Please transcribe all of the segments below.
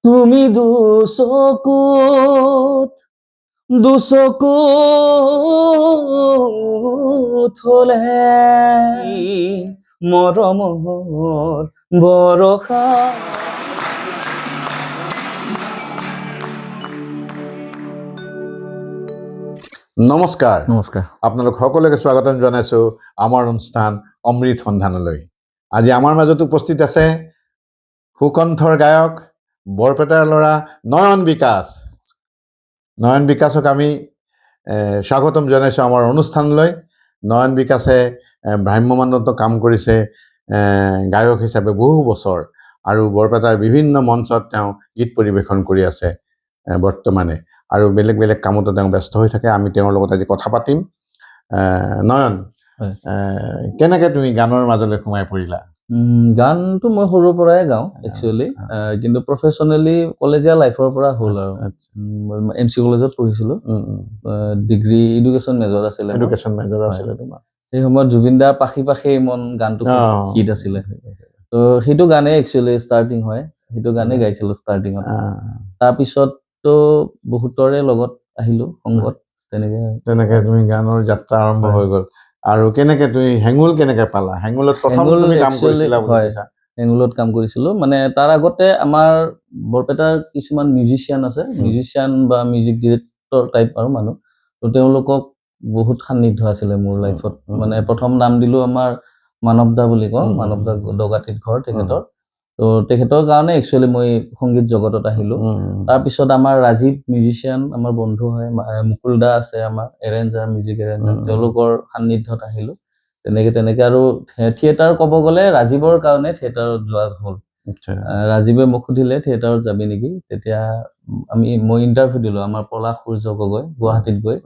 তুমি দুচকুত হলে মৰমৰ বৰষা। নমস্কাৰ নমস্কাৰ। আপোনালোক সকলোকে স্বাগতম জনাইছো আমাৰ অনুষ্ঠান অমৃত সন্ধানলৈ। আজি আমাৰ মাজত উপস্থিত আছে সুকণ্ঠৰ গায়ক বৰপেটাৰ ল'ৰা নয়ন বিকাশ। নয়ন বিকাশক আমি স্বাগতম জনাইছো আমাৰ অনুষ্ঠানলৈ। নয়ন বিকাশে ভ্ৰাম্যমাণতো কাম কৰিছে গায়ক হিচাপে বহু বছৰ, আৰু বৰপেটাৰ বিভিন্ন মঞ্চত তেওঁ গীত পৰিৱেশন কৰি আছে বৰ্তমানে, আৰু বেলেগ বেলেগ কামতো তেওঁ ব্যস্ত হৈ থাকে। আমি তেওঁৰ লগত আজি কথা পাতিম। নয়ন, কেনেকৈ তুমি গানৰ মাজলৈ সোমাই পৰিলা? গানটো মই সৰুৰ পৰাই গাওঁ একচুৱেলি, কিন্তু প্ৰফেচনেলি কলেজীয়া লাইফৰ পৰা হ'ল আৰু। MC কলেজত পঢ়িছিলোঁ, ডিগ্ৰী এডুকেশ্যন মেজৰ আছিলে। তোমাৰ সেই সময়ত জুবিন দাৰ পাখি পাখি মন গানটো হিট আছিলে, তো সেইটো গানেই একচুৱেলি ষ্টাৰ্টিং হয়। সেইটো গানেই গাইছিলোঁ ষ্টাৰ্টিঙত। তাৰপিছততো বহুতৰে লগত আহিলোঁ সংগত, তেনেকে তুমি গানৰ যাত্ৰা আৰম্ভ হৈ গ'ল। আৰু কেনেকে তুমি হেঙুল কেনেকে পালা? হেঙুলত প্ৰথম তুমি কাম কৰিছিলা? হেঙুলত কাম কৰিছিলোঁ। মানে তাৰ আগতে আমাৰ বৰপেটাৰ কিছুমান মিউজিচিয়ান আছে, মিউজিচিয়ান বা মিউজিক ডিৰেক্টৰ টাইপ আৰু মানুহ, তো তেওঁলোকক বহুত সান্নিধ্য আছিলে মোৰ লাইফত। মানে প্ৰথম নাম দিলোঁ আমাৰ মানৱ দা বুলি কওঁ, মানৱ দা দগাটিত ঘৰ তেখেতৰ। তো তেখেতৰ কাৰণে একচুৱেলি মই সংগীত জগতত আহিলোঁ। তাৰপিছত আমাৰ ৰাজীৱ মিউজিচিয়ান আমাৰ বন্ধু হয়, মুকুল দা আছে আমাৰ এৰেঞ্জাৰ, মিউজিক এৰেঞ্জাৰ, তেওঁলোকৰ সান্নিধ্যত আহিলোঁ। তেনেকে আৰু থিয়েটাৰ ক'ব গ'লে ৰাজীৱৰ কাৰণে থিয়েটাৰত যোৱা হ'ল। ৰাজীৱে মোক সুধিলে থিয়েটাৰত যাবি নেকি, তেতিয়া মই ইণ্টাৰভিউ দিলোঁ আমাৰ পলাশ সূৰ্য গগৈ গুৱাহাটীত গৈ।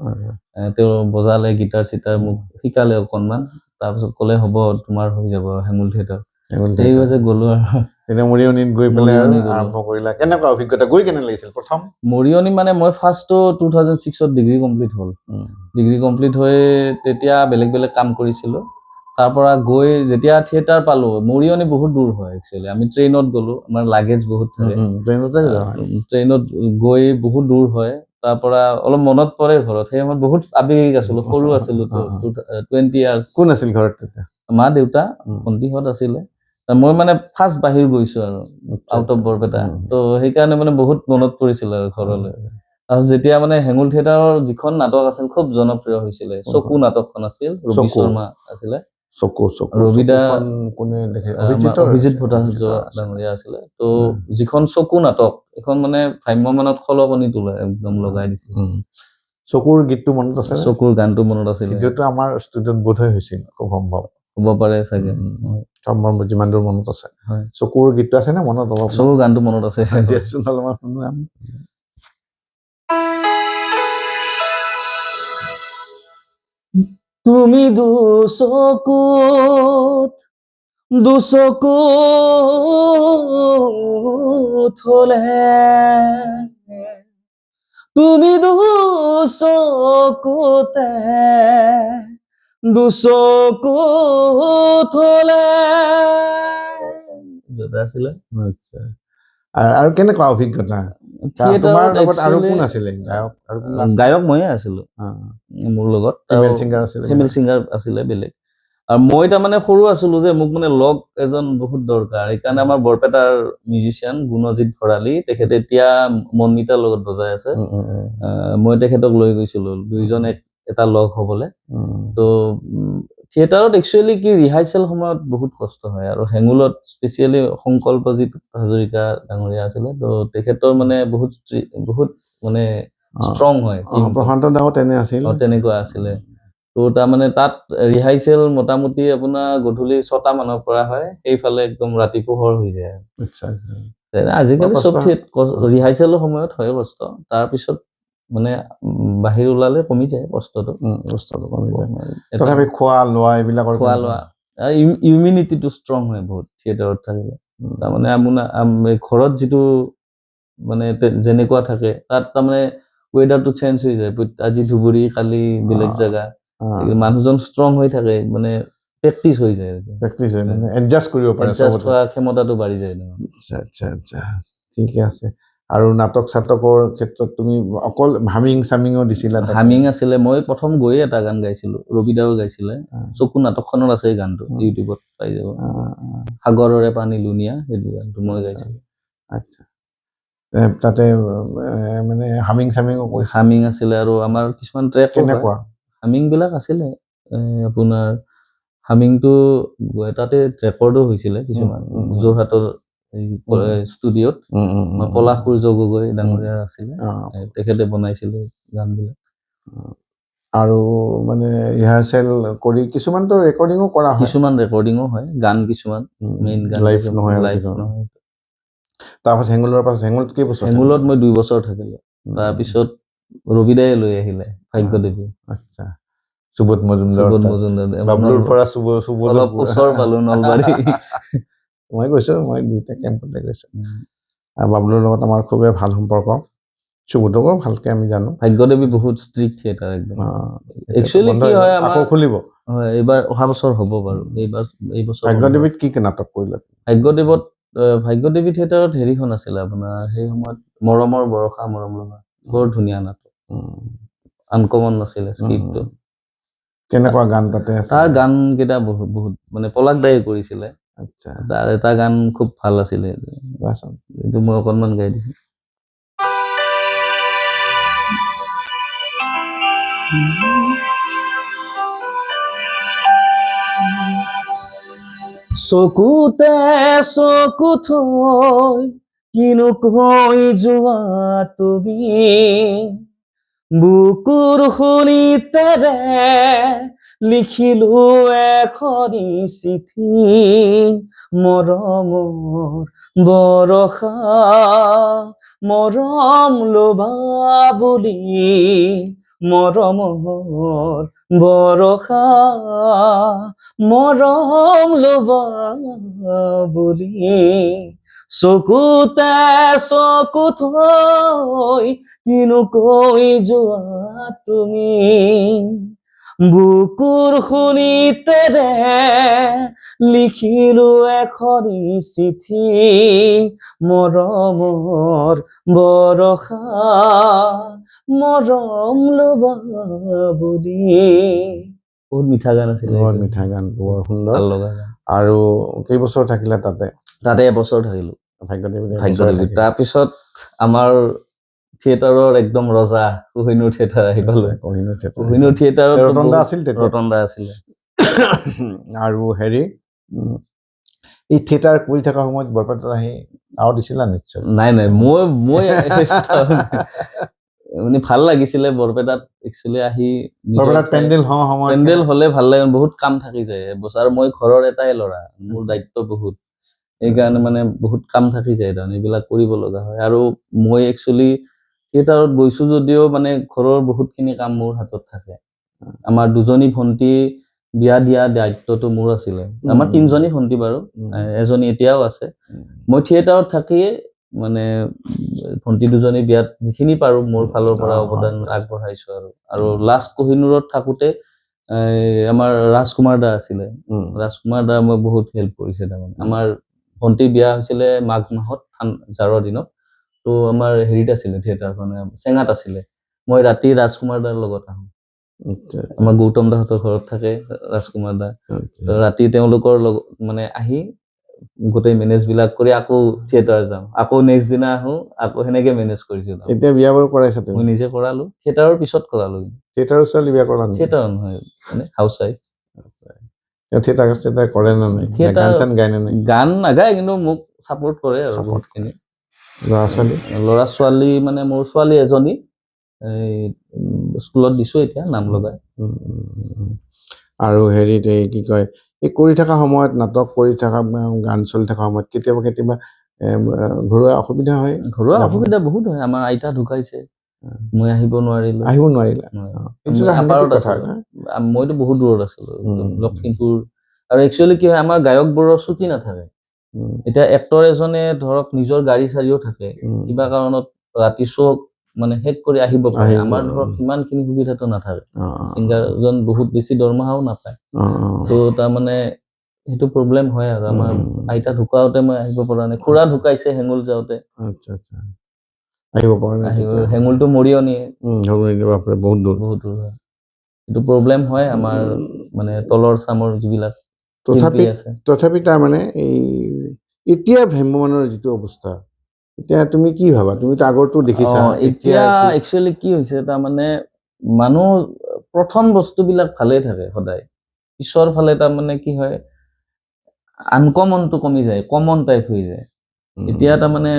তেওঁ বজালে গীটাৰ চিটাৰ, মোক শিকালে অকণমান। তাৰপিছত ক'লে হ'ব তোমাৰ হৈ যাব হেঙুল থিয়েটাৰ। সেই যে গ'লো আৰু মৰিয়নিত গৈ পেলাই আৰম্ভ কৰিলা। কেনেকুৱা অভিজ্ঞতা, গৈ কেনে লাগিছিল প্ৰথম? মৰিয়নি মানে মই ফাৰ্ষ্টটো 2006ত ডিগ্ৰী কমপ্লিট হ'ল। ডিগ্ৰী কমপ্লিট হৈ তেতিয়া বেলেগ বেলেগ কাম কৰিছিলোঁ। তাৰ পৰা গৈ যেতিয়া থিয়েটাৰ পালোঁ, মৰিয়নি বহুত দূৰ হয় একচুৱেলি। আমি ট্ৰেইনত গ'লোঁ, আমাৰ লাগেজ বহুত থাকে, ট্ৰেইনত গৈ বহুত দূৰ হয়। তাৰ পৰা অলপ মনত পৰে ঘৰত। সেই সময়ত বহুত আবেগিক আছিলোঁ, সৰু আছিলোঁ তো, 20 ইয়াৰ্ছ। কোন আছিল ঘৰত তেতিয়া? মা দেউতা, ভণ্টিহঁত আছিলে। মই মানে ফাৰ্ষ্ট বাহিৰ গৈছোঁ আৰু আউট অফ বৰপেটা, তো সেইকাৰণে মানে বহুত মনত পৰিছিল আৰু ঘৰলৈ। তাৰপিছত যেতিয়া মানে হেঙুল থিয়েটাৰৰ যিখন নাটক আছিল খুব জনপ্ৰিয় হৈছিলে, চকু নাটকখন আছিল, ৰবি শৰ্মা আছিলে, ৰবিদা, অভিজিত ভট্টাচাৰ্য ডাঙৰীয়া আছিলে। তো যিখন চকু নাটক, এখন মানে ভ্ৰাম্যমাণত খলকনি তোলা একদম লগাই দিছিল। চকুৰ গীতটো মনত আছে? চকুৰ গানটো মনত আছিল। ভিডিঅ'টো আমাৰ ষ্টুডিঅ'ত বোধহয় হৈছিল, খুব সম্ভৱ হ'ব পাৰে চাগে, যিমান দূৰ মনত আছে। চকুৰ গীতটো আছে নে মনত? অলপ চকুৰ গানটো মনত আছে। তুমি দুচকুত হলে, তুমি দুচকুত হলে আছিলে। আৰু কেনেকুৱা অভিজ্ঞতা? তোমাৰ লগত আৰু কোন আছিলে গায়ক? ময়ে আছিলোঁ মোৰ লগত। ফিমেল ছিংগাৰ আছিলে বেলেগ। আৰু মই তাৰমানে সৰু আছিলোঁ যে, মোক মানে লগ এজন বহুত দৰকাৰ। সেইকাৰণে আমাৰ বৰপেটাৰ মিউজিচিয়ান গুণজিৎ ভৰালী, তেখেতে এতিয়া মনমিতাৰ লগত বজাই আছে। মই তেখেতক লৈ গৈছিলোঁ, দুইজন এটা লগ হ'বলৈ। তো থিয়েটাৰত একচুৱেলি কি ৰিহাৰ্চেল সময়ত বহুত কষ্ট হয়, আৰু হেঙুলত স্পেচিয়েলি সংকল্পজিৎ হাজৰিকা ডাঙৰীয়া আছিলে, তো তেখেতৰ মানে বহুত মানে ষ্ট্ৰং হয়। প্ৰশান্ত দাও তেনেকুৱা আছিলে। তো তাৰমানে তাত ৰিহাৰ্চেল মোটামুটি আপোনাৰ গধূলি 6টা মানৰ পৰা হয়, সেইফালে একদম ৰাতি পোহৰ হৈ যায়। আজিকালি চব ৰিহাৰ্চেলৰ সময়ত হয় কষ্ট, তাৰপিছত মানে বাহিৰ ওলালে কমি যায় কষ্টটো। তথাপি খোৱা লোৱা এইবিলাকৰ, খোৱা লোৱা, ইমিউনিটিটো ষ্ট্ৰং হয় বহুত থিয়েটাৰত থাকিলে। তাৰমানে আপোনাৰ ঘৰত যিটো মানে যেনেকুৱা থাকে, তাত তাৰমানে ৱেডাৰটো চেঞ্জ হৈ যায়। আজি ধুবুৰী, কালি বেলেগ জেগা, মানুহজন ষ্ট্ৰং হৈ থাকে, মানে প্ৰেক্টিচ হৈ যায়, এডজাষ্ট কৰিব পাৰে, ক্ষমতাটো বাঢ়ি যায়। ঠিকে আছে আৰু নাটক চাটকৰ ক্ষেত্ৰত তুমি অকল হামিং চামিঙো দিছিলা তাতে? হামিং আছিলে মই প্ৰথম গৈয়ে এটা গান গাইছিলো ৰবিদাও গাইছিলে চকু নাটকখনত আছে এই গানটো ইউটিউবত পাই যাব সাগৰৰে পানী লুনিয়া সেইটো গানটো মই গাইছিলো আচ্ছা তাতে মানে হামিং চামিঙো কৰিছা? হামিং আছিলে আৰু আমাৰ কিছুমান ট্ৰেক কেনেকুৱা হামিং বিলাক আছিলে আপোনাৰ হামিংটো তাতে ৰেকৰ্ডো হৈছিলে কিছুমান যোৰহাটৰ ষ্টুডিঅ'ত পলাশ সূৰ্য গগৈ ডাঙৰীয়া আছিলে তেখেতে বনাইছিলে গানবিলাক আৰু মানে ৰিহাৰ্চেল কৰি কিছুমানতো ৰেকৰ্ডিঙো কৰা হয় কিছুমান ৰেকৰ্ডিঙো হয় গান কিছুমান মেইন গান লাইভ নহয় তাৰপাছত হেঙুলত কেইবছৰ হেঙুলত মই 2 বছৰ থাকিলো তাৰপিছত ৰবিদায়ে লৈ আহিলে ভাগ্যদেৱী আচ্ছা সুবোধ মজুমদাৰ বাবলুৰ পৰা সুবোধ অলপ ওচৰ পালো নলবাৰী মই গৈছো মই দুইটা কেম্পতে গৈছো আৰু বাবলুৰ লগত আমাৰ খুবেই ভাল সম্পৰ্ক সুবোধকো ভালকে আমি জানো ভাগ্যদেৱী বহুত ষ্ট্ৰিক্ট থিয়েটাৰ একদম একচুয়ালি কি হয় আমাৰ আকৌ খুলিব হয় এইবাৰ অহা বছৰ হ'ব বাৰু এই বছৰ ভাগ্যদেৱীত কি নাটক কৰিলে ভাগ্যদেৱী থিয়েটাৰত হেৰিখন আছিলে আপোনাৰ সেই সময়ত মৰমৰ বৰষা মৰম লগা বৰ ধুনীয়া নাটক আনকমন আছিলে স্ক্ৰিপ্টটো কেনেকুৱা গান তাতে আছে তাৰ গান কেইটা বহুত বহুত মানে পলাশ দায়ে কৰিছিলে আচ্ছা তাৰ এটা গান খুব ভাল আছিলে এইটো মই অকণমান গাই দিছো চকুতে চকু থৈ কিনো কৈ যোৱা তুমি বুকুৰ শুনিতেৰে লিখিলো এখনি চিঠি মৰমৰ বৰষা মৰম লবা বুলি মৰমৰ বৰষা মৰম লবা বুলি চকুতে চকু থৈ কিনো কৈ যোৱা তুমি বুকুৰ শুনিতেৰে লিখিলো এখনি চিঠি মৰমৰ বৰষা মৰম লবা বুলি বহুত মিঠা গান আছিলে বৰ মিঠা গান বৰ সুন্দৰ ভাল লগা গান আৰু কেইবছৰ থাকিলা তাতে এবছৰ থাকিলো ভাগ্যদেৱী তাৰপিছত আমাৰ থিয়েটাৰৰ একদম ৰজা কোহিনুৰ থিয়েটাৰ আহি পালো কোহিনুৰ থিয়েটাৰত ৰতন দা আছিলে আৰু হেৰি এই থিয়েটাৰ কৰি থকা সময়ত বৰপেটাত আহি আও দিছিলা নিশ্চয় নাই মই মানে ভাল লাগিছিলে বৰপেটাত একচুৱেলি আহি পেণ্ডেল হলে ভাল লাগে বহুত কাম থাকি যায় আৰু মই ঘৰৰ এটাই ল'ৰা মোৰ দায়িত্ব বহুত সেইকাৰণে মানে বহুত কাম থাকি যায় তাৰমানে এইবিলাক কৰিব লগা হয় আৰু মই একচুৱেলি থিয়েটাৰত গৈছো যদিও মানে ঘৰৰ বহুতখিনি কাম মোৰ হাতত থাকে আমাৰ দুজনী ভণ্টি বিয়া দিয়া দায়িত্বটো মোৰ আছিলে আমাৰ 3জনী ভণ্টি বাৰু এজনী এতিয়াও আছে মই থিয়েটাৰত থাকিয়ে মানে ভণ্টি দুজনী বিয়াত যিখিনি পাৰো মোৰ ফালৰ পৰা অৱদান আগবঢ়াইছো আৰু লাষ্ট কোহিনুৰত থাকোতে আমাৰ ৰাজকুমাৰ দা আছিলে ৰাজকুমাৰ দা মই বহুত হেল্প কৰিছে তাৰমানে আমাৰ ভণ্টি বিয়া হৈছিলে মাঘ মাহত জাৰৰ দিনত তো আমাৰ হেৰিত আছিলে থিয়েটাৰখন চেঙাত আছিলে মই ৰাতি ৰাজকুমাৰ দাৰ লগত আহোঁ আমাৰ গৌতম দাহঁতৰ ঘৰত থাকে ৰাজকুমাৰ দা ৰাতি তেওঁলোকৰ লগত মানে আহি গোটেই মেনেজ বিলাক কৰি আকৌ থিয়েটাৰ যাওঁ আকৌ নেক্সট দিনা আহো আকৌ সেনেকে মেনেজ কৰিছো এতিয়া বিয়াবোৰ কৰাইছা তুমি মই নিজে কৰালো থিয়েটাৰৰ পিছত কৰালো থিয়েটাৰৰ ছোৱালী বিয়া কৰা থিয়েটাৰ নহয় মানে হাউচ ৱাইফ থিয়েটাৰ কৰে নে নাই গান চান গায় নে নাই গান নাগায় কিন্তু মোক ছাপোৰ্ট কৰে আৰু বহুতখিনি ল'ৰা ছোৱালী মানে মোৰ ছোৱালী এজনী স্কুলত দিছো এতিয়া নাম লগাই আৰু হেৰিত এই কি কয় এই কৰি থকা সময়ত নাটক কৰি থকা গান চলি থকা সময়ত কেতিয়াবা ঘৰুৱা অসুবিধা হয় ঘৰুৱা অসুবিধা বহুত হয় আমাৰ আইতা ঢুকাইছে মই আহিব নোৱাৰিলা মইতো বহুত দূৰত আছিলো লখিমপুৰ আৰু একচুৱেলি কি হয় আমাৰ গায়কবোৰৰ ছুটি নাথাকে এতিয়া এক্টৰ এজনে ধৰক নিজৰ গাড়ী চাৰিও থাকে কিবা কাৰণত ৰাতি শ্ব' মানে শেষ কৰি আহিব পাৰে আমাৰ ধৰক ইমানখিনি সুবিধাটো নাথাকে ছিংগাৰজন বহুত বেছি দৰমহাও নাপায় তো তাৰমানে সেইটো প্ৰব্লেম হয় আৰু আমাৰ আইতা ঢুকাওতে মই আহিব পৰা নাই, খুৰা ঢুকাইছে হেঙুল যাওঁতে, আচ্ছা আচ্ছা আহিব পৰা নাই আহিব তেতিয়া হেঙুলটো মৰিয়নিয়ে বাপৰে বহুত দূৰ বহুত দূৰ হয়, সেইটো প্ৰব্লেম হয় আমাৰ মানে তলৰ চামৰ যিবিলাক শিল্পী আছে। তথাপি তাৰমানে এই এতিয়া ভ্ৰাম্যমাণৰ যিটো অৱস্থা এতিয়া তুমি কি ভাবা তুমিতো আগৰটো দেখিছা এতিয়া একচুৱেলি কি হৈছে তাৰমানে মানুহ প্ৰথম বস্তুবিলাক ভালেই থাকে সদায়, পিছৰ ফালে তাৰমানে কি হয় আনকমনটো কমি যায়, কমন টাইপ হৈ যায়। এতিয়া তাৰমানে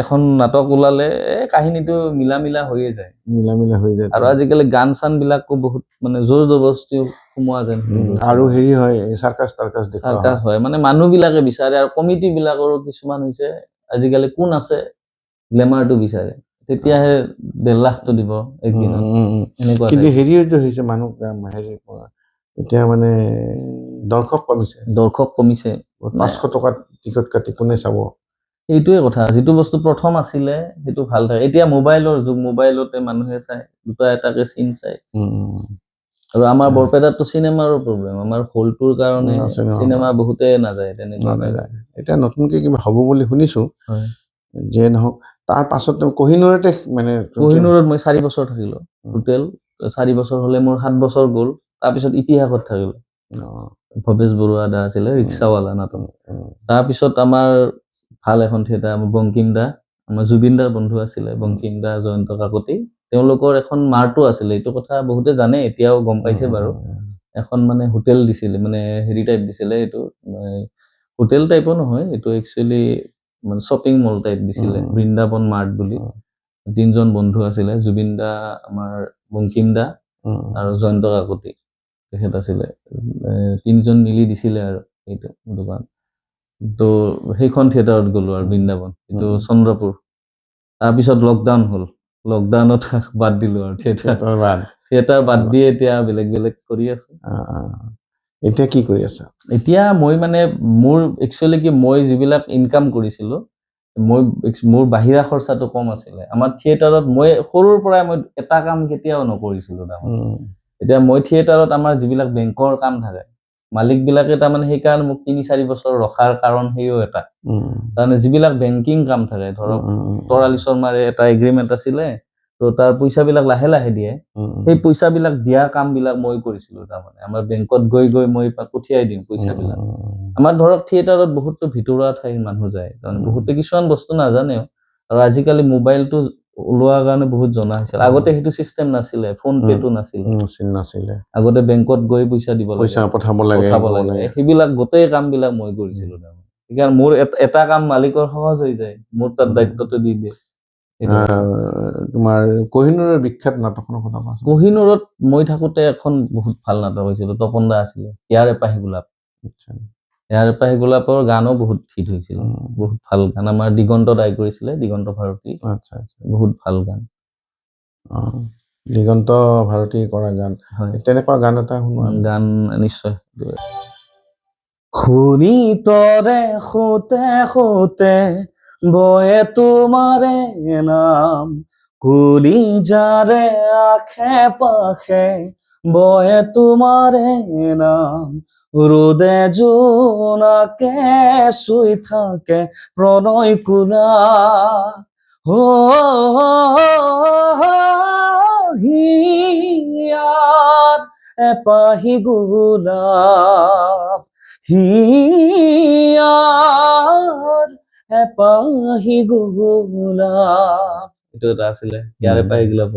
এখন নাটক ওলালে কাহিনীটো মিলা হৈয়ে যায়, মিলা হৈ যায় আৰু আজিকালি গান চান বিলাকো বহুত মানে জোৰ জবৰদস্তি সোমোৱা যেন আৰু হেৰি হয় চাৰ্কাছ হয়, মানে মানুহ বিলাকে বিচাৰে আৰু কমিটি বিলাকৰো কিছুমান হৈছে আজিকালি কোন আছে গ্লেমাৰটো বিচাৰে, তেতিয়াহে 1.5 লাখটো দিব একদিনত এনেকুৱা কিন্তু হেৰিটো হৈছে মানুহ হেৰি এতিয়া মানে দৰ্শক কমিছে 500 টকাত টিকট কাটি কোনে চাব, এইটোৱে কথা, যিটো বস্তু প্ৰথম আছিলে সেইটো ভাল থাকে। এতিয়া মোবাইলৰ যুগ, মোবাইলতে মানুহে চায়, দুটা এটাকে চিন চায়। আৰু আমাৰ বৰপেটাততো চিনেমাৰো প্ৰব্লেম, আমাৰ হলটোৰ কাৰণে চিনেমা বহুতে নাযায় তেনেকুৱা। এতিয়া নতুনকে কিবা হ'ব বুলি শুনিছো, যে নহওক তাৰ পাছত কোহিনুৰতে মানে কোহিনুৰত মই 4 বছৰ থাকিলো টোটেল, 4 বছৰ হলে মোৰ 7 বছৰ গ'ল, তাৰপিছত ইতিহাসত থাকিলো, ভৱেশ বৰুৱা দা আছিলে ৰিক্সাৱালা নাটক, তাৰপিছত আমাৰ ভাল এখন থিয়েটাৰ বংকিম দা, আমাৰ জুবিন দাৰ বন্ধু আছিলে বংকিম দা, জয়ন্ত কাকতি, তেওঁলোকৰ এখন মাৰটো আছিলে, এইটো কথা বহুতে জানে এতিয়াও গম পাইছে বাৰু, এখন মানে হোটেল দিছিলে, মানে হেৰি টাইপ দিছিলে, এইটো হোটেল টাইপো নহয়, এইটো একচুৱেলি মানে শ্বপিং মল টাইপ দিছিলে, বৃন্দাবন মাৰ্ট বুলি। 3জন বন্ধু আছিলে, জুবিন দা, আমাৰ বংকিম দা আৰু জয়ন্ত কাকতি তেখেত আছিলে, 3জন মিলি দিছিলে আৰু এইটো দোকান। তো সেইখন থিয়েটাৰত গ'লো আৰু বৃন্দাবন, এইটো চন্দ্ৰপুৰ। তাৰপিছত লকডাউন হ'ল, লকডাউনত বাদ দিলো আৰু থিয়েটাৰ বাদ দিয়ে এতিয়া বেলেগ কৰি আছো। এতিয়া কি কৰি আছা? এতিয়া মই মানে মোৰ একচুৱেলি কি, মই যিবিলাক ইনকাম কৰিছিলো, মোৰ বাহিৰা খৰচাটো কম আছিলে। আমাৰ থিয়েটাৰত মই সৰুৰ পৰাই মই এটা কাম কেতিয়াও নকৰিছিলো তাৰমানে। এতিয়া মই থিয়েটাৰত আমাৰ যিবিলাক বেংকৰ কাম থাকে, মালিক বিলাকে তাৰমানে সেইকাৰণে মোক 3-4 বছৰ ৰখাৰ কাৰণ সেইও এটা, তাৰমানে যিবিলাক বেংকিং কাম থাকে, ধৰক তৰালী শৰ্মাৰে এটা এগ্ৰিমেণ্ট আছিলে, তো তাৰ পইচাবিলাক লাহে দিয়ে, সেই পইচাবিলাক দিয়া কামবিলাক মই কৰিছিলো তাৰমানে, আমাৰ বেংকত গৈ মই পঠিয়াই দিম পইচাবিলাক। আমাৰ ধৰক থিয়েটাৰত বহুতো ভিতৰুৱা ঠাইৰ মানুহ যায়, তাৰমানে বহুতে কিছুমান বস্তু নাজানেও, আৰু আজিকালি মোবাইলটো ওলোৱাৰ কাৰণে বহুত জনা হৈছিল, আগতে সেইটো চিষ্টেম নাছিলে, ফোন পেটো নাছিলে, আগতে বেংকত গৈ পইচা দিব লাগে, পইচা পঠাব লাগে, সেইবিলাক গোটেই কামবিলাক মই কৰিছিলো তাৰমানে। সেইকাৰণে মোৰ এটা কাম মালিকৰ সহজ হৈ যায়, মোৰ তাত দায়িত্বটো দি দিয়ে। তোমাৰ কোহিনুৰৰ বিখ্যাত নাটকখনৰ কথা কোৱাচোন। কোহিনুৰত মই থাকোতে এখন বহুত ভাল নাটক হৈছিল, তপন দা আছিলে, ইয়াৰ এপাহি গোলাপ। ইয়াৰ এপাহি গোলাপৰ গানো বহুত হিট হৈছিল, বহুত ভাল গান, আমাৰ দিগন্ত দাই কৰিছিলে, দিগন্ত ভাৰতী, বহুত ভাল গান। দিগন্ত ভাৰতী কৰা গান, তেনেকুৱা গান এটা শুনোৱা। গান নিশ্চয়। শুনি তৰে খুতে বয়ে তোমাৰে নাম, কুলি যাৰে আশে পাশে বয়ে তোমাৰে নাম, ৰোদে জোনাকে শুই থাকে প্ৰণয় কুলা, হিয়াৰ এপাহি গোলাপ, হিয়াৰ এপাহি গোলাপ, এইটো এটা আছিলে, ইয়াৰ এপাহি গোলাপ।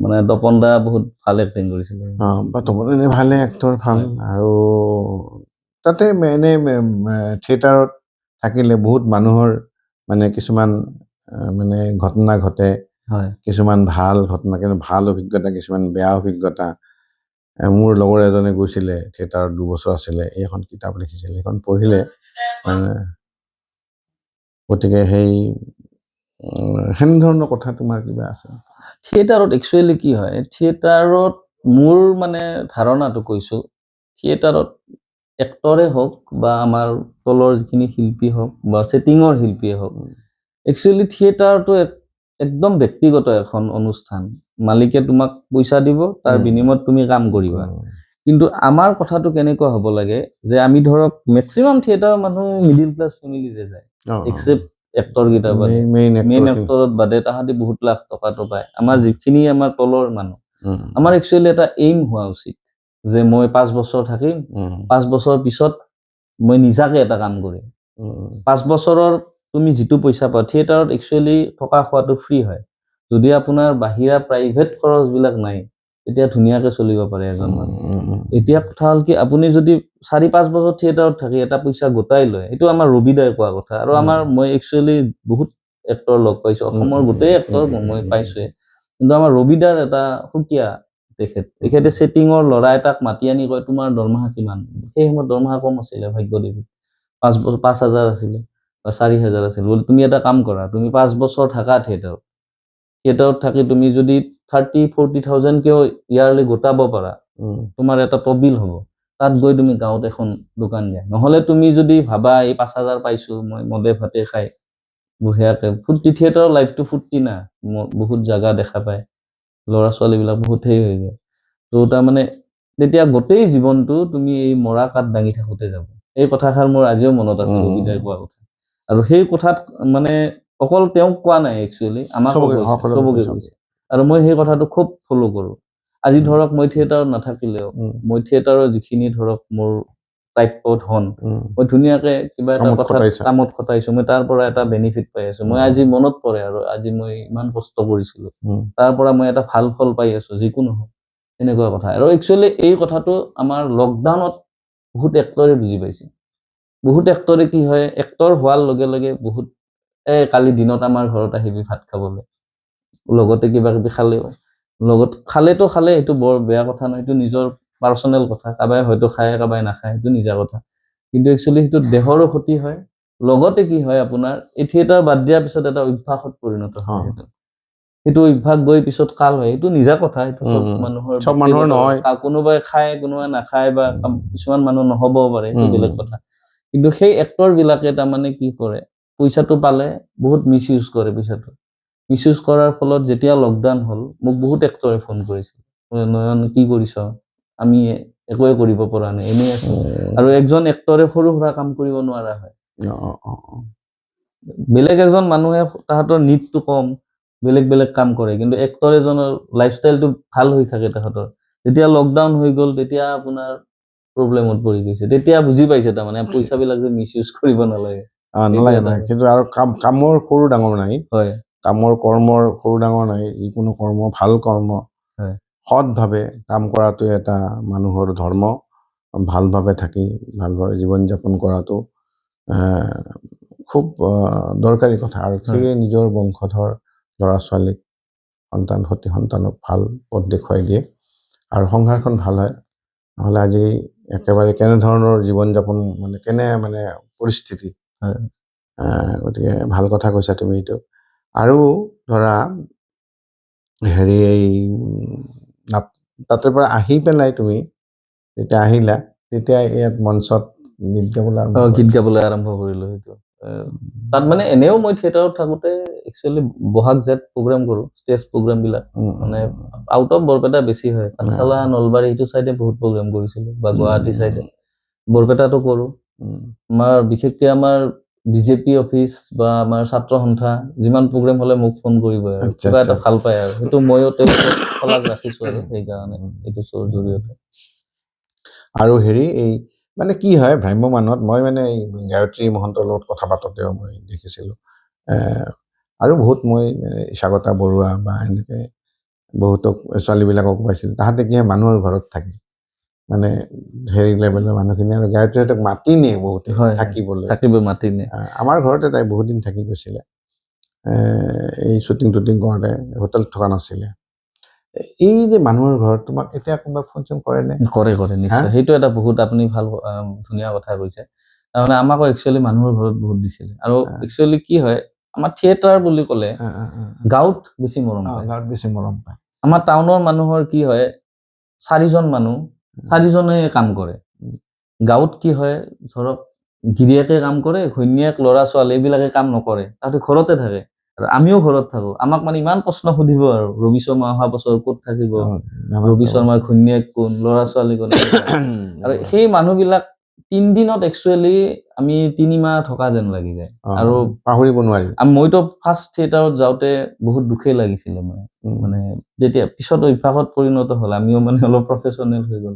মানে তপন দা বহুত ভাল এক্টিং কৰিছিলে। তপন ভালে এক্টৰ, ভাল। আৰু তাতে এনে থিয়েটাৰত থাকিলে বহুত মানুহৰ মানে কিছুমান মানে ঘটনা ঘটে, কিছুমান ভাল ঘটনা, কিন্তু ভাল অভিজ্ঞতা, কিছুমান বেয়া অভিজ্ঞতা। মোৰ লগৰ এজনে গৈছিলে থিয়েটাৰত, 2 বছৰ আছিলে, এইখন কিতাপ লিখিছিলে, সেইখন পঢ়িলে মানে, গতিকে সেনেধৰণৰ কথা তোমাৰ কিবা আছে? থিয়েটাৰত একচুৱেলি কি হয়, থিয়েটাৰত মোৰ মানে ধাৰণাটো কৈছো, থিয়েটাৰত এক্টৰে হওক বা আমাৰ তলৰ যিখিনি শিল্পী হওক বা ছেটিঙৰ শিল্পীয়ে হওক, একচুৱেলি থিয়েটাৰটো একদম ব্যক্তিগত এখন অনুষ্ঠান, মালিকে তোমাক পইচা দিব, তাৰ বিনিময়ত তুমি কাম কৰিবা। কিন্তু আমাৰ কথাটো কেনেকুৱা হ'ব লাগে যে আমি ধৰক মেক্সিমাম থিয়েটাৰৰ মানুহ মিডিল ক্লাছ ফেমিলিৰে যায়, এক্সেপ্ট এক্টৰ কেইটা বাদে, মেইন এক্টৰত বাদে তাহাঁতি বহুত লাখ টকাটো পায়। আমাৰ যিখিনি আমাৰ তলৰ মানুহ, আমাৰ একচুৱেলি এটা এইম হোৱা উচিত যে মই 5 বছৰ থাকিম, 5 বছৰ পিছত মই নিজাকে এটা কাম কৰিম। 5 বছৰৰ তুমি যিটো পইচা পোৱা, থিয়েটাৰত একচুৱেলি থকা খোৱাটো ফ্ৰী হয়। যদি আপোনাৰ বাহিৰা প্ৰাইভেট খৰচবিলাক নাই, তেতিয়া ধুনীয়াকে চলিব পাৰে এজন মানুহ। এতিয়া কথা হ'ল কি, আপুনি যদি 4-5 বছৰ থিয়েটাৰত থাকি এটা পইচা গোটাই লয়, এইটো আমাৰ ৰবিদাই কোৱা কথা। আৰু আমাৰ মই একচুৱেলি বহুত এক্টৰ লগ পাইছো, অসমৰ গোটেই এক্টৰ মই পাইছোৱে, কিন্তু আমাৰ ৰবিদাৰ এটা সুকীয়া তেখেতে ছেটিঙৰ ল'ৰা এটাক মাতি আনি কয় তোমাৰ দৰমহা কিমান। সেই সময়ত দৰমহা কম আছিলে ভাগ্যদেৱী, 5,000 আছিলে বা 4,000 আছিল। বোলে তুমি এটা কাম কৰা, তুমি 5 বছৰ থাকা থিয়েটাৰত থাকি তুমি যদি 30-40,000 কেও ইয়াৰলি গোটাব পাৰা, তোমাৰ এটা তবিল হ'ব। তাত গৈ তুমি গাঁৱত এখন দোকান দিয়া। নহ'লে তুমি যদি ভাবা এই 5,000 পাইছো মই মদে ভাতে খাই বঢ়িয়াকে, ফূৰ্তি থিয়েটাৰৰ লাইফটো ফূৰ্তি না, বহুত জাগা দেখা পায়, ল'ৰা ছোৱালীবিলাক বহুত হেৰি হৈ যায়। তো তাৰমানে তেতিয়া গোটেই জীৱনটো তুমি এই মৰা কাঠ দাঙি থাকোঁতে যাব। এই কথাষাৰ মোৰ আজিও মনত আছে ৰবিদাই কোৱা কথা। আৰু সেই কথাত মানে অকল তেওঁক কোৱা নাই, একচুৱেলি আমাকো চবকে কৈছে। আৰু মই সেই কথাটো খুব ফ'ল' কৰোঁ। আজি ধৰক মই থিয়েটাৰত নাথাকিলেও, মই থিয়েটাৰৰ যিখিনি ধৰক মোৰ প্ৰাপ্য ধন, মই ধুনীয়াকে কিবা এটা কথা কামত খটাইছো, মই তাৰ পৰা এটা বেনিফিট পাই আছো। মই আজি মনত পৰে আৰু আজি মই ইমান কষ্ট কৰিছিলো, তাৰ পৰা মই এটা ভাল ফল পাই আছো, যিকোনো হওক, এনেকুৱা কথা। আৰু একচুৱেলি এই কথাটো আমাৰ লকডাউনত বহুত এক্টৰে বুজি পাইছে। বহুত এক্টৰে কি হয়, এক্টৰ হোৱাৰ লগে লগে বহুত কালি দিনত আমাৰ ঘৰত আহিবি ভাত খাবলৈ, লগতে কিবা কিবি খালেও, লগত খালেতো খালে, সেইটো বৰ বেয়া কথা নহয়, সেইটো নিজৰ পাৰ্চনেল কথা, কাবাই হয়তো খায় কাবাই নাখায়, সেইটো নিজৰ কথা। কিন্তু একচুৱেলি সেইটো দেহৰো ক্ষতি হয়। লগতে কি হয় আপোনাৰ, এই থিয়েটাৰ বাদ দিয়াৰ পিছত এটা অভ্যাসত পৰিণত হয়। সেইটো অভ্যাস গৈ পিছত কাল হয়, সেইটো নিজা কথা, সেইটো চব মানুহৰ নহয়, কোনোবাই খায় কোনোবাই নাখায়, বা কিছুমান মানুহ নহ'বও পাৰে, সেইটো বেলেগ কথা। কিন্তু সেই এক্টৰ বিলাকে তাৰমানে কি কৰে, পইচাটো পালে বহুত মিছ ইউজ কৰে পইচাটো। মিছ ইউজ কৰাৰ ফলত যেতিয়া লকডাউন হ'ল, মোক বহুত এক্টৰে ফোন কৰিছিল, নয়ন কি কৰিছ, আমি একোৱে কৰিব পৰা নাই, এনেই আছো। আৰু একজন এক্টৰে সৰু সুৰা কাম কৰিব নোৱাৰা হয়। বেলেগ এজন মানুহে তাহাঁতৰ নিডটো কম, বেলেগ কাম কৰে, কিন্তু এক্টৰ এজনৰ লাইফষ্টাইলটো ভাল হৈ থাকে তাহাঁতৰ। যেতিয়া লকডাউন হৈ গ'ল, তেতিয়া আপোনাৰ প্ৰব্লেমত পৰি গৈছে, তেতিয়া বুজি পাইছে তাৰমানে পইচাবিলাক যে মিছ ইউজ কৰিব নালাগে। কিন্তু আৰু কামৰ সৰু ডাঙৰ নাই, হয়, কামৰ কৰ্মৰ সৰু ডাঙৰ নাই, যিকোনো কৰ্ম ভাল কৰ্ম, সৎভাৱে কাম কৰাটো এটা মানুহৰ ধৰ্ম। ভালভাৱে থাকি ভালভাৱে জীৱন যাপন কৰাটো খুব দৰকাৰী কথা। আৰু সেয়ে নিজৰ বংশধৰ ল'ৰা ছোৱালীক, সন্তানক ভাল পথ দেখুৱাই দিয়ে, আৰু সংসাৰখন ভাল হয়। নহ'লে আজি একেবাৰে কেনেধৰণৰ জীৱন যাপন, কেনে পৰিস্থিতি। গতিকে ভাল কথা কৈছা তুমি এইটো। আৰু ধৰা হেৰি, এই তাতে পৰা আহি পেলাই তুমি যেতিয়া আহিলা, তেতিয়া ইয়াত মঞ্চত গীত গাবলৈ আৰম্ভ কৰিলো। সেইটো তাত মানে এনেও মই থিয়েটাৰত থাকোঁতে একচুৱেলি বহাগ জেঠ প্ৰগ্ৰাম কৰোঁ, ষ্টেজ প্ৰগ্ৰাম বিলাক, মানে আউট অফ বৰপেটা বেছি হয়, পাঠশালা নলবাৰী সেইটো চাইডে বহুত প্ৰগ্ৰাম কৰিছিলো, বা গুৱাহাটী চাইডে, বৰপেটাতো কৰোঁ। আমাৰ বিশেষকে আমাৰ বিজেপি অফিচ বা আমাৰ ছাত্ৰ সন্থা যিমান প্ৰগ্ৰেম হ'লে মোক ফোন কৰিব, আৰু কিবা এটা ভাল পায়, আৰু সেইটো ময়ো তেওঁলোকক শলাগ ৰাখিছো, আৰু সেইকাৰণে এইটো শ্ব'ৰ জৰিয়তে। আৰু হেৰি, এই কি হয় ভ্ৰাম্যমানত, মই এই গায়ত্ৰী মহন্তৰ লগত কথা পাতোঁতেও মই দেখিছিলোঁ, আৰু বহুত মই স্বাগতা বৰুৱা বা এনেকৈ বহুতক ছোৱালীবিলাকক পাইছিলোঁ, তাহাঁতে কি হয় মানুহৰ ঘৰত থাকে, হেৰি লেভেলৰ মানুহখিনি, আৰু গায়ত্ৰীহঁতক মাতি নিয়ে বহুতে থাকিবলৈ মাতি নিয়ে। আমাৰ ঘৰতে তাই বহুত দিন থাকি গৈছিলে, এই শ্বুটিং কৰোঁতে, হোটেলত থকা নাছিলে। এই যে মানুহৰ ঘৰত তোমাক এতিয়া কোনোবা ফোন চোন কৰে নে? কৰে নিশ্চয়। সেইটো এটা বহুত আপুনি ভাল ধুনীয়া কথা কৈছে। তাৰমানে আমাকো একচুৱেলি মানুহৰ ঘৰত বহুত দিছিলে। আৰু একচুৱেলি কি হয়, আমাৰ থিয়েটাৰ বুলি ক'লে গাঁৱত বেছি মৰম পায়। আমাৰ টাউনৰ মানুহৰ কি হয়, 4জন মানুহ, 4জনে কাম কৰে। গাঁৱত কি হয়, ধৰক গিৰিয়েকে কাম কৰে, ঘৈণীয়েক ল'ৰা ছোৱালী এইবিলাকে কাম নকৰে, তাহাঁতে ঘৰতে থাকে। আৰু আমিও ঘৰত থাকো, আমাক মানে ইমান প্ৰশ্ন সুধিব আৰু ৰবি শৰ্মা অহা বছৰ ক'ত থাকিব, ৰবি শৰ্মাৰ ঘৈণীয়েক কোন, ল'ৰা ছোৱালী কোন, আৰু সেই মানুহবিলাক 3 দিনত একচুৱেলি আমি 3 মাহ থকা যেন লাগি যায়। আৰু পাহৰিব নোৱাৰি। মইতো ফাৰ্ষ্ট থিয়েটাৰত যাওঁতে বহুত দুখেই লাগিছিলে মানে যেতিয়া পিছত অভ্যাসত পৰিণত হ'ল, আমিও মানে অলপ প্ৰফেচনেল হৈ গ'ল।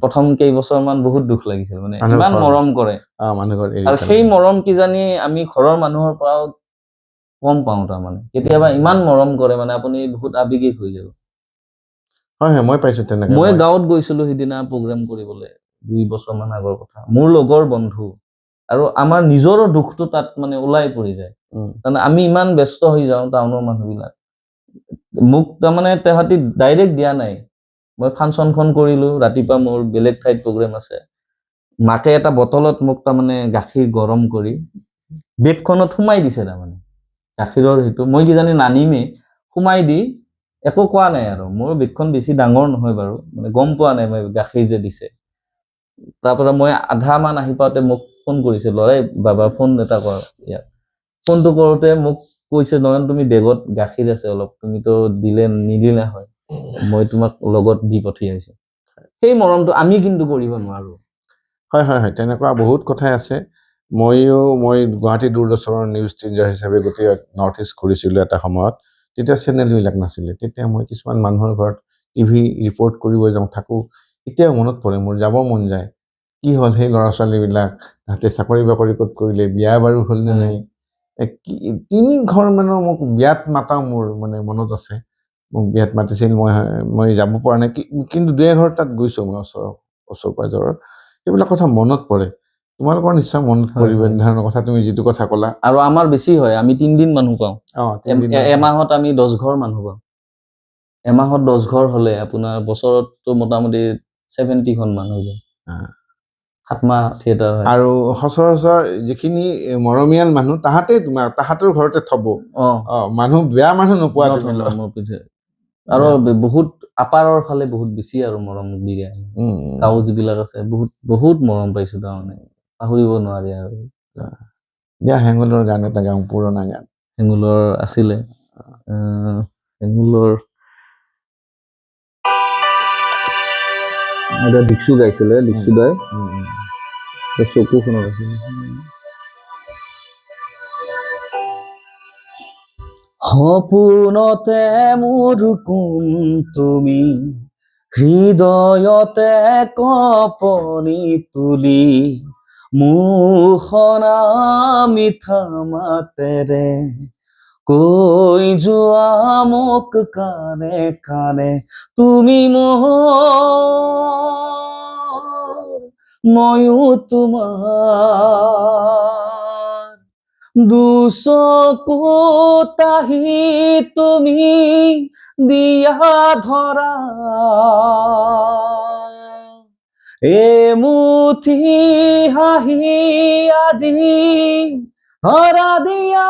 প্ৰথম কেইবছৰমান বহুত দুখ লাগিছিল, মানে ইমান মৰম কৰে, আৰু সেই মৰম কিজানি আমি ঘৰৰ মানুহৰ পৰাও কম পাওঁ। তাৰমানে কেতিয়াবা ইমান মৰম কৰে, মানে আপুনি বহুত আৱেগিক হৈ যাব। হয় হয়, মই পাইছো তেনেকে। মই গাঁৱত গৈছিলো সিদিনা প্ৰগ্ৰাম কৰিবলৈ, 2 বছৰমান আগৰ কথা। মোৰ লগৰ বন্ধু, আৰু আমাৰ নিজৰো দুখটো তাত মানে ওলাই পৰি যায়। তাৰমানে আমি ইমান ব্যস্ত হৈ যাওঁ টাউনৰ মানুহবিলাক, মোক তাৰমানে তাহাঁতি ডাইৰেক্ট দিয়া নাই। মই ফাংচনখন কৰিলো, ৰাতিপুৱা মোৰ বেলেগ ঠাইত প্ৰগ্ৰেম আছে, মাকে এটা বটলত মোক তাৰমানে গাখীৰ গৰম কৰি বেডখনত সোমাই দিছে। তাৰমানে গাখীৰৰ সেইটো মই কিজানি নানিমেই, সোমাই দি একো কোৱা নাই। আৰু মোৰ বেডখন বেছি ডাঙৰ নহয় বাৰু, মানে গম পোৱা নাই মই গাখীৰ যে দিছে। তাৰপৰা মই আধা মান আহি পাওঁতে মোক ফোন কৰিছে ল'ৰাই, বাবা ফোন এটা কৰ ইয়াত। ফোনটো কৰোঁতে মোক কৈছে, নয়ন তুমি বেগত গাখীৰ আছে অলপ, তুমিতো নিদিলা হয়, মই তোমাক লগত দি পঠিয়াইছো। সেই মৰমটো আমি কিন্তু কৰিব নোৱাৰো। হয় হয় হয়, তেনেকুৱা বহুত কথাই আছে। মই গুৱাহাটী দূৰদৰ্শনৰ নিউজ টিনজাৰ হিচাপে গোটেই নৰ্থ ইষ্ট ঘূৰিছিলোঁ এটা সময়ত। তেতিয়া চেনেলবিলাক নাছিলে, তেতিয়া মই কিছুমান মানুহৰ ঘৰত টিভি ৰিপৰ্ট কৰিব যাওঁ, থাকোঁ। এতিয়াও মনত পৰে, মোৰ যাব মন যায়। কি হ'ল সেই ল'ৰা ছোৱালীবিলাক, তাহাঁতে চাকৰি বাকৰি ক'ত কৰিলে, বিয়া বাৰু হ'লনে নাই। 3 ঘৰ মানৰ মোক বিয়াত মাতাও মোৰ মানে মনত আছে। মোক বিয়াত মাতিছিল, মই যাব পৰা নাই, কিন্তু 2 এঘৰ তাত গৈছোঁ মই ওচৰ পাজৰৰ। সেইবিলাক কথা মনত পৰে। তোমালোকৰ নিশ্চয় মনত পৰিব ধৰণৰ কথা, তুমি যিটো কথা ক'লা। আৰু আমাৰ বেছি হয়, আমি 3 দিন মানুহ পাওঁ। এমাহত আমি 10 ঘৰ মানুহ পাওঁ। এমাহত 10 ঘৰ হ'লে আপোনাৰ বছৰততো মোটামুটি 70খন মানুহ যায়। 7 মাহ থিয়েটাৰ হয়। আৰু সচৰাচৰ যিখিনি মৰমীয়াল মানুহ, তাহাঁতৰ ঘৰতে থব। মানুহ বেয়া মানুহ নোপোৱা তুমি। আৰু বহুত আপাৰৰ ফালে বহুত বেছি আৰু মৰম দিয়ে। গাঁও যিবিলাক আছে বহুত মৰম পাইছো, তাৰমানে পাহৰিব নোৱাৰি। আৰু দিয়া হেঙুলৰ গান এটা গাওঁ, পুৰণা গান। হেঙুলৰ আছিলে, হেঙুলৰ এটা দীক্ষু গাইছিলে, দীক্ষু দাই চকুখনত আছিলে। সপোনতে মোৰ কোন তুমি, হৃদয়তে কপনি তুলি, মুখনা মিঠা মাতেৰে কৈ যোৱা মোক কানে কানে, তুমি মোৰ ময়ো তোমাৰ। দুচকুত আহি তুমি দিয়া ধৰা, এমুঠি হাঁহি আজি ধৰা দিয়া,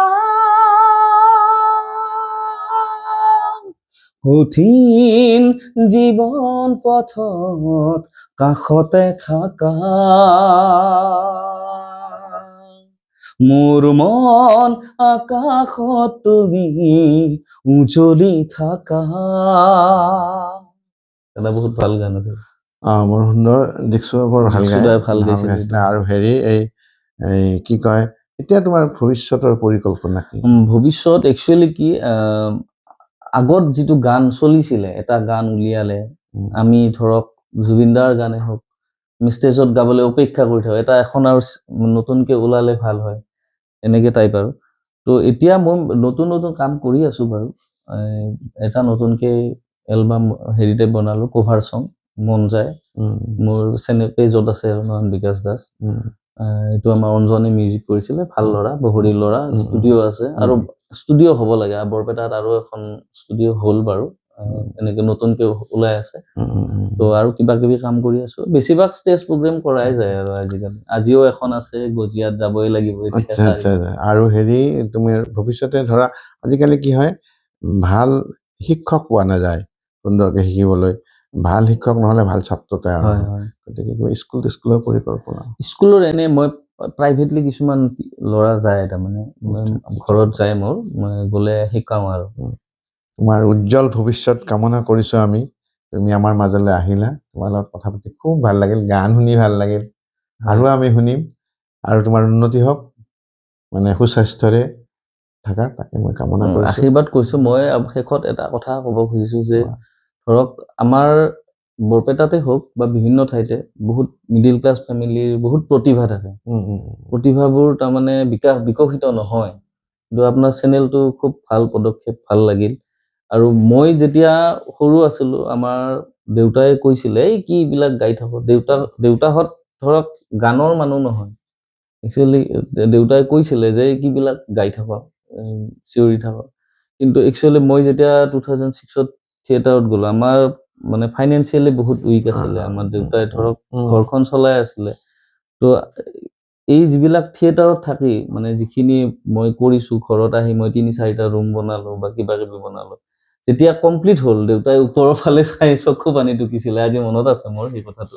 কঠিন জীৱন পথত কাষতে থাকা, মোৰ মন আকাশত তুমি উজ্বলি থাকা। এটা বহুত ভাল গান আছে। বৰ সুন্দৰ, দীক্ষুৱে বৰ ভাল গাইছিলে। আৰু হেৰি এই কি কয়, এতিয়া তোমাৰ ভৱিষ্যতৰ পৰিকল্পনা কি? ভৱিষ্যত একচুৱেলি কি, আগত যিটো গান চলিছিলে, এটা গান উলিয়ালে আমি ধৰক জুবিন দাৰ গানে হওক, আমি ষ্টেজত গাবলৈ অপেক্ষা কৰি থাকোঁ, এখন আৰু নতুনকে ওলালে ভাল হয়, এনেকে টাইপ আৰু। তো এতিয়া মই নতুন কাম কৰি আছো বাৰু। এটা নতুনকে এলবাম হেৰিতে বনালো, কভাৰ চং মন যায়, মোৰ পেজত আছে, নয়ন বিকাশ দাস। এইটো আমাৰ অঞ্জনে মিউজিক কৰিছিলে, ভাল ল'ৰা, বহৰী ল'ৰা, ষ্টুডিঅ' আছে, আৰু ষ্টুডিঅ' হ'ব লাগে। বৰপেটাত আৰু এখন ষ্টুডিঅ' হ'ল বাৰু, এনেকে নতুনকে ওলাই আছে। তো আৰু কিবা কিবি কাম কৰি আছো, বেছিভাগ ষ্টেজ প্ৰগ্ৰেম কৰাই যায় আৰু আজিকালি। আজিও এখন আছে, গজিয়াত যাবই লাগিব। আৰু হেৰি, তুমি ভৱিষ্যতে ধৰা, আজিকালি কি হয়, ভাল শিক্ষক পোৱা নাযায় সুন্দৰকে শিকিবলৈ, ভাল শিক্ষক নহলে ভাল ছাত্ৰ তৈয়াৰ হয়। গতিকে স্কুলৰ পৰিকল্পনা, স্কুলৰ এনে মই প্ৰাইভেটলি কিছুমান ল'ৰা যায়, তাৰমানে ঘৰত যায় মোৰ, মানে গ'লে শিকাওঁ আৰু। তোমাৰ উজ্জ্বল ভৱিষ্যত কামনা কৰিছোঁ আমি। তুমি আমাৰ মাজলৈ আহিলা, তোমাৰ লগত কথা পাতি খুব ভাল লাগিল, গান শুনি ভাল লাগিল, আৰু আমি শুনিম, আৰু তোমাৰ উন্নতি হওক, মানে সুস্বাস্থ্যৰে থাকা, তাকে মই কামনা কৰিছোঁ। আশীৰ্বাদ কৰিছোঁ। মই শেষত এটা কথা ক'ব খুজিছোঁ যে ধৰক আমাৰ বৰপেটাতে হওক বা বিভিন্ন ঠাইতে বহুত মিডিল ক্লাছ ফেমিলিৰ বহুত প্ৰতিভা থাকে। প্ৰতিভাবোৰ তাৰমানে বিকশিত নহয়, কিন্তু আপোনাৰ চেনেলটো খুব ভাল পদক্ষেপ, ভাল লাগিল। আৰু মই যেতিয়া সৰু আছিলোঁ, আমাৰ দেউতাই কৈছিলে এই কি এইবিলাক গাই থাকো। দেউতাহঁত ধৰক গানৰ মানুহ নহয়, একচুৱেলি দেউতাই কৈছিলে যে কিবিলাক গাই থাক, চিঞৰি থাক। কিন্তু একচুৱেলি মই যেতিয়া 2006 থিয়েটাৰত গ'লো, আমাৰ মানে ফাইনেন্সিয়েলি বহুত উইক আছিলে, আমাৰ দেউতাই ধৰক ঘৰখন চলাই আছিলে। তো এই যিবিলাক থিয়েটাৰত থাকি মানে যিখিনি মই কৰিছোঁ, ঘৰত আহি মই 3-4টা ৰুম বনালোঁ বা কিবা কিবি বনালোঁ, যেতিয়া কমপ্লিট হ'ল, দেউতাই ওপৰৰ ফালে চাই চকু পানী টুকিছিলে, আজি মনত আছে মোৰ সেই কথাটো।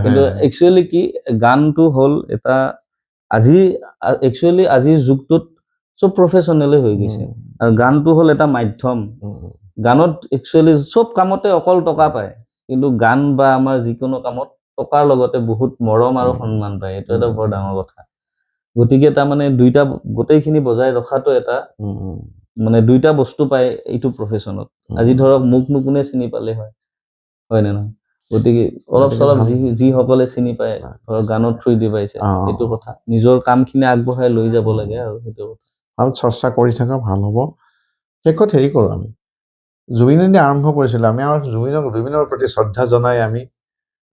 কিন্তু একচুৱেলি কি গানটো হ'ল এটা, আজিৰ যুগটোত চব প্ৰফেচনেলে হৈ গৈছে, আৰু গানটো হ'ল এটা মাধ্যম। গানত একচুৱেলি চব কামতে অকল টকা পায়, কিন্তু গান বা আমাৰ যিকোনো কামত টকাৰ লগতে বহুত মৰম আৰু সন্মান পায়, এইটো এটা বৰ ডাঙৰ কথা। গতিকে তাৰমানে গোটেইখিনি বজাই ৰখাটো এটা মানে দুইটা বস্তু পায় এইটো প্ৰফেচনত। আজি ধৰক মোক কোনে চিনি পালে হয় নে নহয়? গতিকে অলপ চলপ যিসকলে চিনি পায়, ধৰক গানৰ থ্ৰুদি পাইছে, সেইটো কথা। নিজৰ কামখিনি আগবঢ়াই লৈ যাব লাগে, আৰু সেইটো কথা। ভাল চৰ্চা কৰি থকা ভাল হ'ব। শেষত হেৰি কৰোঁ, আমি জুবিনেদি আৰম্ভ কৰিছিলোঁ, আমি আমাৰ জুবিনৰ প্ৰতি শ্ৰদ্ধা জনাই আমি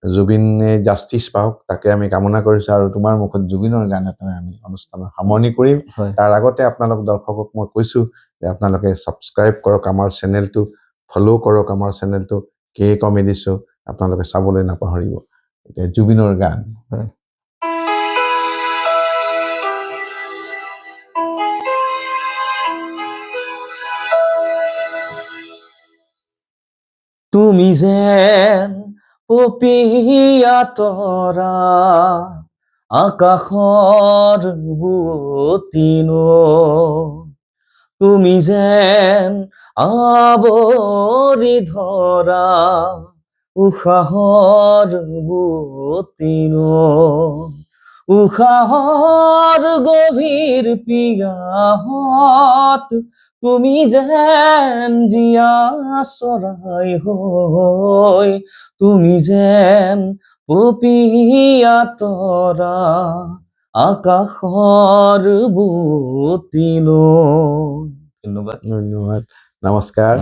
জুবিনে জাষ্টিছ পাওক, তাকে আমি কামনা কৰিছোঁ। আৰু তোমাৰ মুখত জুবিনৰ গান এটাৰে আমি অনুষ্ঠানৰ সামৰণি কৰিম। তাৰ আগতে আপোনালোক দৰ্শকক মই কৈছোঁ যে আপোনালোকে ছাবস্ক্ৰাইব কৰক আমাৰ চেনেলটো, ফ'ল' কৰক আমাৰ চেনেলটো, কে কমেডি শ্ব', আপোনালোকে চাবলৈ নাপাহৰিব। এতিয়া জুবিনৰ গান। তুমি যেন পপীয়া তৰা, আকাশৰ বুৱতী নৈ, তুমি যেন আৱৰি ধৰা উষাহৰ বুৱতী নৈ, উষাহৰ গভীৰ পিয়াহত তুমি যেন জীয়া চৰাই হৈ, তুমি যেন পপীয়া তৰা, আকাশৰ বুৱতী নৈ। ধন্যবাদ। নমস্কাৰ।